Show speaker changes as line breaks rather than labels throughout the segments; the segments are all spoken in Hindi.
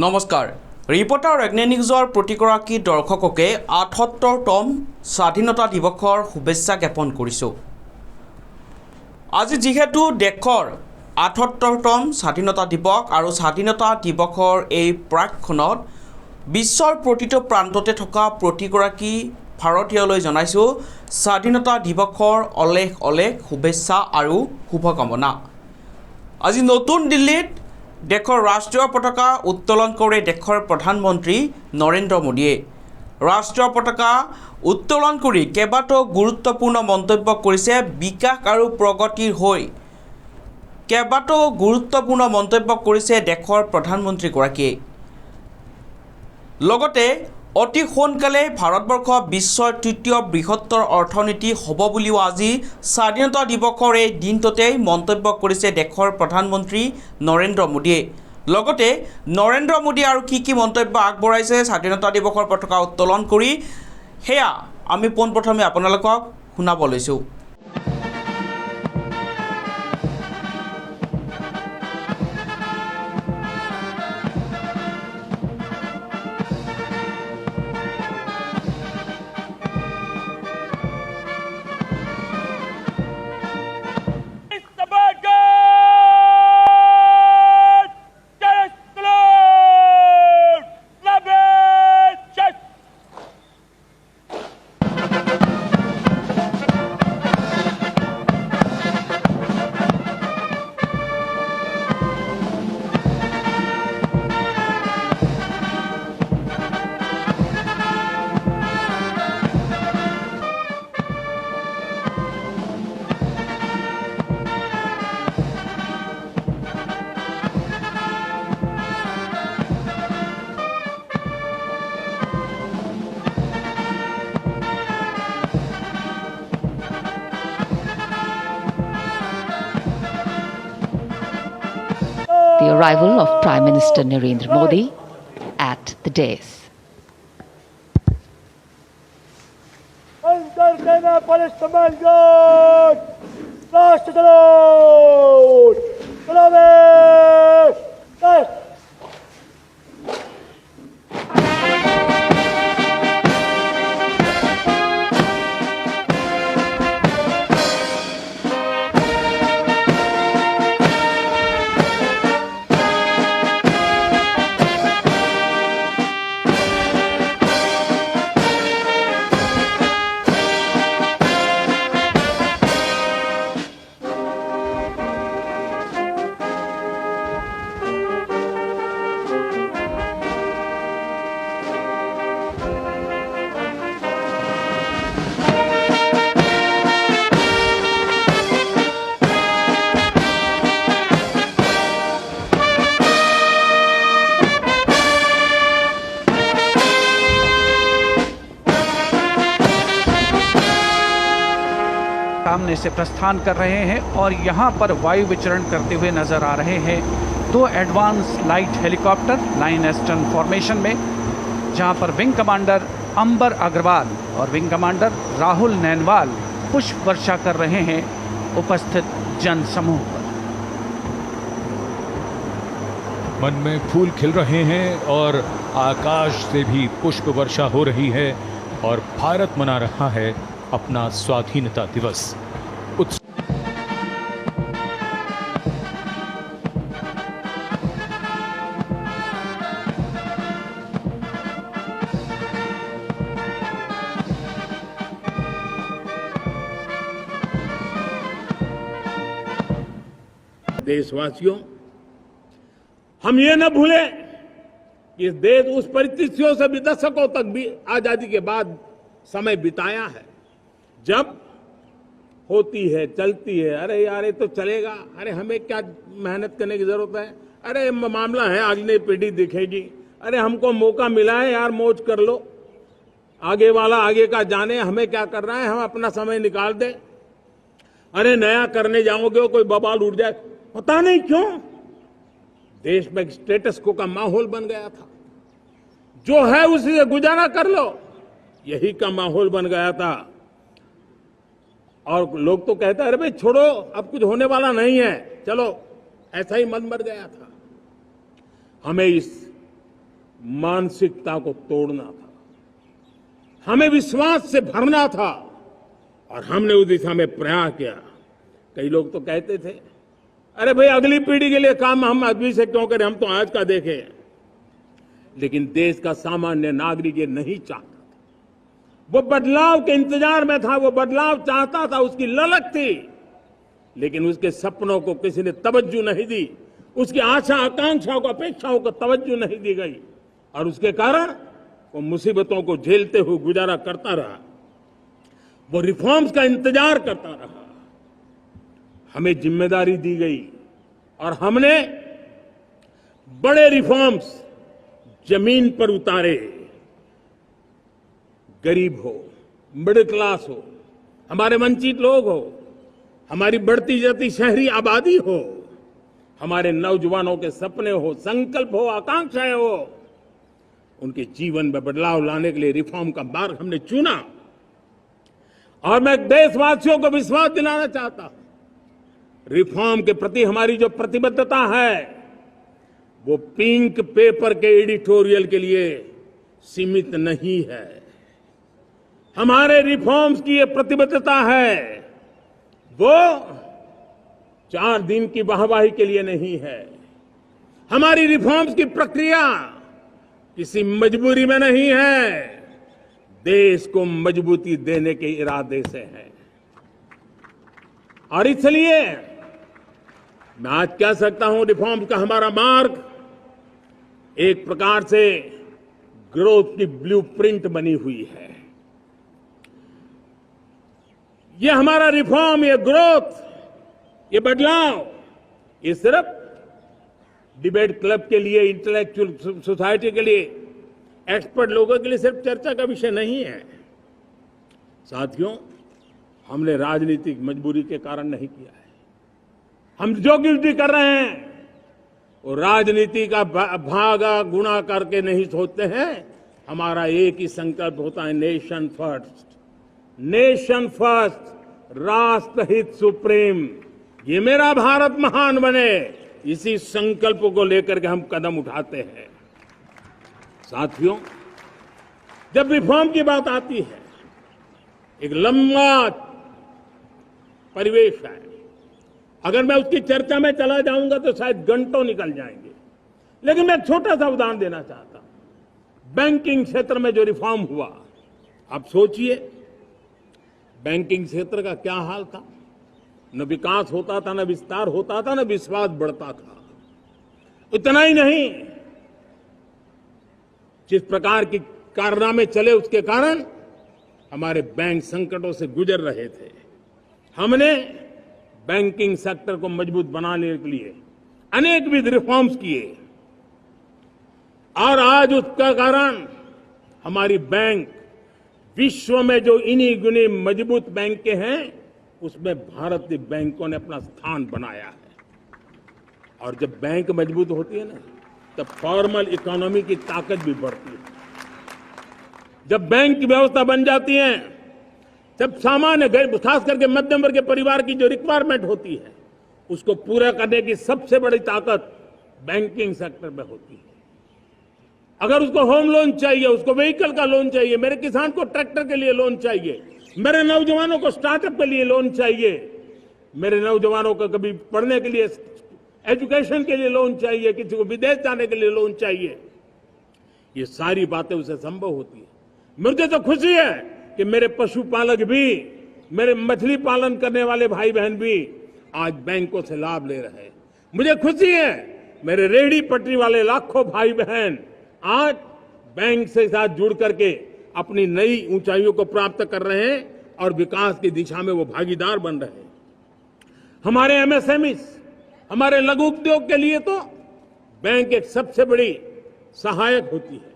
নমস্কাৰ ৰিপৰ্টাৰ অগ্নি নিউজৰ প্ৰতিগৰাকী দৰ্শককে ৭৮তম স্বাধীনতা দিৱসৰ শুভেচ্ছা জ্ঞাপন কৰিছোঁ। আজি যেহেতু দেশৰ ৭৮তম স্বাধীনতা দিৱস আৰু স্বাধীনতা দিৱসৰ এই প্ৰাকখনত বিশ্বৰ প্ৰতিটো প্ৰান্ততে থকা প্ৰতিগৰাকী ভাৰতীয়লৈ জনাইছোঁ স্বাধীনতা দিৱসৰ অলেখ অলেখ শুভেচ্ছা আৰু শুভকামনা। আজি নতুন দিল্লীত দেশৰ ৰাষ্ট্ৰীয় পতাকা উত্তোলন কৰে দেশৰ প্ৰধানমন্ত্ৰী নৰেন্দ্ৰ মোদীয়ে। ৰাষ্ট্ৰীয় পতাকা উত্তোলন কৰি কেইবাটাও গুৰুত্বপূৰ্ণ মন্তব্য কৰিছে বিকাশ আৰু প্ৰগতিৰ হৈ কেইবাটাও গুৰুত্বপূৰ্ণ মন্তব্য কৰিছে দেশৰ প্ৰধানমন্ত্ৰীগৰাকীয়ে। লগতে অতি সোনকালে ভাৰতবৰ্ষ বিশ্বৰ তৃতীয় বৃহত্তৰ অৰ্থনীতি হ'ব বুলিও আজি স্বাধীনতা দিৱসৰ এই দিনটোতেই মন্তব্য কৰিছে দেশৰ প্ৰধানমন্ত্ৰী নৰেন্দ্ৰ মোদীয়ে। লগতে নৰেন্দ্ৰ মোদী আৰু কি মন্তব্য আগবঢ়াইছে স্বাধীনতা দিৱসৰ পতাকা উত্তোলন কৰি সেয়া আমি পোনপ্ৰথমে আপোনালোকক শুনাব লৈছোঁ।
The arrival of Prime Minister Narendra Modi at the dais.
सामने से प्रस्थान कर रहे हैं और यहाँ पर वायु विचरण करते हुए नजर आ रहे हैं दो advance light helicopter line astern formation में, जहाँ पर विंग कमांडर अंबर अग्रवाल और विंग कमांडर राहुल नैनवाल पुष्प वर्षा कर रहे हैं उपस्थित जन समूह पर।
मन में फूल खिल रहे हैं और आकाश से भी पुष्प वर्षा हो रही है और भारत मना रहा है अपना स्वाधीनता दिवस।
देशवासियों, हम ये न भूलें कि देश उस परिस्थितियों से भी दशकों तक भी आजादी के बाद समय बिताया है जब होती है चलती है, अरे यार ये तो चलेगा, अरे हमें क्या मेहनत करने की जरूरत है, अरे मामला है अगली पीढ़ी दिखेगी, अरे हमको मौका मिला है यार मौज कर लो, आगे वाला आगे का जाने, हमें क्या करना है, हम अपना समय निकाल दें, अरे नया करने जाओगे कोई बवाल उठ जाए, पता नहीं क्यों देश में स्टेटस को का माहौल बन गया था, जो है उसी से गुजारा कर लो, यही का माहौल बन गया था। और लोग तो कहते हैं अरे भाई छोड़ो अब कुछ होने वाला नहीं है, चलो, ऐसा ही मन मर गया था। हमें इस मानसिकता को तोड़ना था, हमें विश्वास से भरना था और हमने उस दिशा में प्रयास किया। कई लोग तो कहते थे, अरे भाई अगली पीढ़ी के लिए काम हम अभी से क्यों करें, हम तो आज का देखें। लेकिन देश का सामान्य नागरिक ये नहीं चाहता, वो बदलाव के इंतजार में था, वो बदलाव चाहता था, उसकी ललक थी, लेकिन उसके सपनों को किसी ने तवज्जो नहीं दी, उसकी आशा आकांक्षाओं को अपेक्षाओं को तवज्जो नहीं दी गई और उसके कारण वो मुसीबतों को झेलते हुए गुजारा करता रहा, वो रिफॉर्म्स का इंतजार करता रहा। हमें जिम्मेदारी दी गई और हमने बड़े रिफॉर्म्स जमीन पर उतारे। गरीब हो, मिडिल क्लास हो, हमारे वंचित लोग हो, हमारी बढ़ती जाती शहरी आबादी हो, हमारे नौजवानों के सपने हो, संकल्प हो, आकांक्षाएं हो, उनके जीवन में बदलाव लाने के लिए रिफॉर्म का मार्ग हमने चुना। और मैं देशवासियों को विश्वास दिलाना चाहता हूं, रिफॉर्म के प्रति हमारी जो प्रतिबद्धता है वो पिंक पेपर के एडिटोरियल के लिए सीमित नहीं है। हमारे रिफॉर्म्स की ये प्रतिबद्धता है, वो 4 दिन की वाहवाही के लिए नहीं है। हमारी रिफॉर्म्स की प्रक्रिया किसी मजबूरी में नहीं है, देश को मजबूती देने के इरादे से है। और इसलिए मैं आज कह सकता हूं, रिफॉर्म का हमारा मार्ग एक प्रकार से ग्रोथ की ब्लूप्रिंट बनी हुई है। ये हमारा रिफॉर्म, ये ग्रोथ, ये बदलाव, ये सिर्फ डिबेट क्लब के लिए, इंटेलेक्चुअल सोसाइटी के लिए, एक्सपर्ट लोगों के लिए सिर्फ चर्चा का विषय नहीं है। साथियों, हमने राजनीतिक मजबूरी के कारण नहीं किया है। हम जो कुछ भी कर रहे हैं वो राजनीति का भागा गुणा करके नहीं सोचते हैं। हमारा एक ही संकल्प होता है, नेशन फर्स्ट, नेशन फर्स्ट, राष्ट्रहित सुप्रीम, ये मेरा भारत महान बने, इसी संकल्प को लेकर के हम कदम उठाते हैं। साथियों, जब रिफॉर्म की बात आती है, एक लंबा परिवेश है। अगर मैं उसकी चर्चा में चला जाऊंगा तो शायद घंटों निकल जाएंगे, लेकिन मैं एक छोटा सा उदाहरण देना चाहता हूं। बैंकिंग क्षेत्र में जो रिफॉर्म हुआ, आप सोचिए बैंकिंग क्षेत्र का क्या हाल था। न विकास होता था, न विस्तार होता था, न विश्वास बढ़ता था। इतना ही नहीं, जिस प्रकार की कारनामे चले उसके कारण हमारे बैंक संकटों से गुजर रहे थे। हमने बैंकिंग सेक्टर को मजबूत बनाने के लिए अनेकविध रिफॉर्म्स किए और आज उसका कारण हमारी बैंक विश्व में जो इन्हीं गुने मजबूत बैंक के हैं, उसमें भारतीय बैंकों ने अपना स्थान बनाया है। और जब बैंक मजबूत होती है ना, तब फॉर्मल इकोनॉमी की ताकत भी बढ़ती है। जब बैंक की व्यवस्था बन जाती है, जब सामान्य खास करके मध्यम वर्ग के परिवार की जो रिक्वायरमेंट होती है, उसको पूरा करने की सबसे बड़ी ताकत बैंकिंग सेक्टर में होती है। अगर उसको होम लोन चाहिए, उसको व्हीकल का लोन चाहिए, मेरे किसान को ट्रैक्टर के लिए लोन चाहिए, मेरे नौजवानों को स्टार्टअप के लिए लोन चाहिए, मेरे नौजवानों को कभी पढ़ने के लिए, एजुकेशन के लिए लोन चाहिए, किसी को विदेश जाने के लिए लोन चाहिए, ये सारी बातें उसे संभव होती है। मुझे तो खुशी है कि मेरे पशुपालक भी, मेरे मछली पालन करने वाले भाई बहन भी आज बैंकों से लाभ ले रहे हैं। मुझे खुशी है मेरे रेहड़ी पटरी वाले लाखों भाई बहन आज बैंक से साथ जुड़ करके अपनी नई ऊंचाइयों को प्राप्त कर रहे हैं और विकास की दिशा में वो भागीदार बन रहे हैं। हमारे एमएसएमई, हमारे लघु उद्योग के लिए तो बैंक एक सबसे बड़ी सहायक होती है।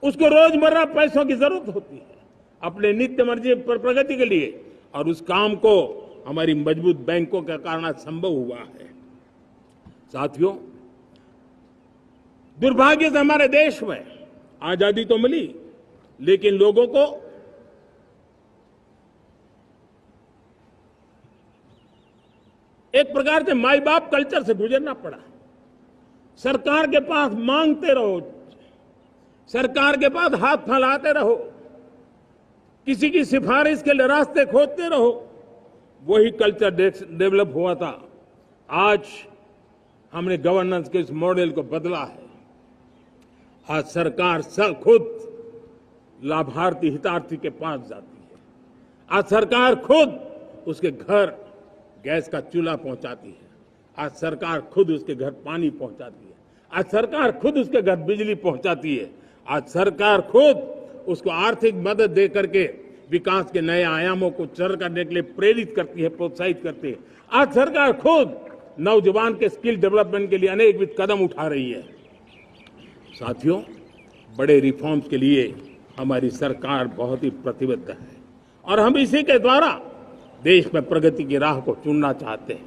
उसको रोजमर्रा पैसों की जरूरत होती है अपने नित्य मर्जी पर प्रगति के लिए, और उस काम को हमारी मजबूत बैंकों के कारण संभव हुआ है। साथियों, दुर्भाग्य से हमारे देश में आजादी तो मिली, लेकिन लोगों को एक प्रकार से माई बाप कल्चर से गुजरना पड़ा। सरकार के पास मांगते रहो, सरकार के पास हाथ फैलाते रहो, किसी की सिफारिश के लिए रास्ते खोजते रहो, वही कल्चर डेवलप हुआ था। आज हमने गवर्नेंस के इस मॉडल को बदला है। आज सरकार खुद लाभार्थी हितार्थी के पास जाती है। आज सरकार खुद उसके घर गैस का चूल्हा पहुंचाती है। आज सरकार खुद उसके घर पानी पहुंचाती है। आज सरकार खुद उसके घर बिजली पहुंचाती है। आज सरकार खुद उसको आर्थिक मदद दे करके विकास के नए आयामों को सर करने के लिए प्रेरित करती है, प्रोत्साहित करती है। आज सरकार खुद नौजवान के स्किल डेवलपमेंट के लिए अनेकविध कदम उठा रही है। साथियों, बड़े रिफॉर्म्स के लिए हमारी सरकार बहुत ही प्रतिबद्ध है और हम इसी के द्वारा देश में प्रगति की राह को चुनना चाहते हैं।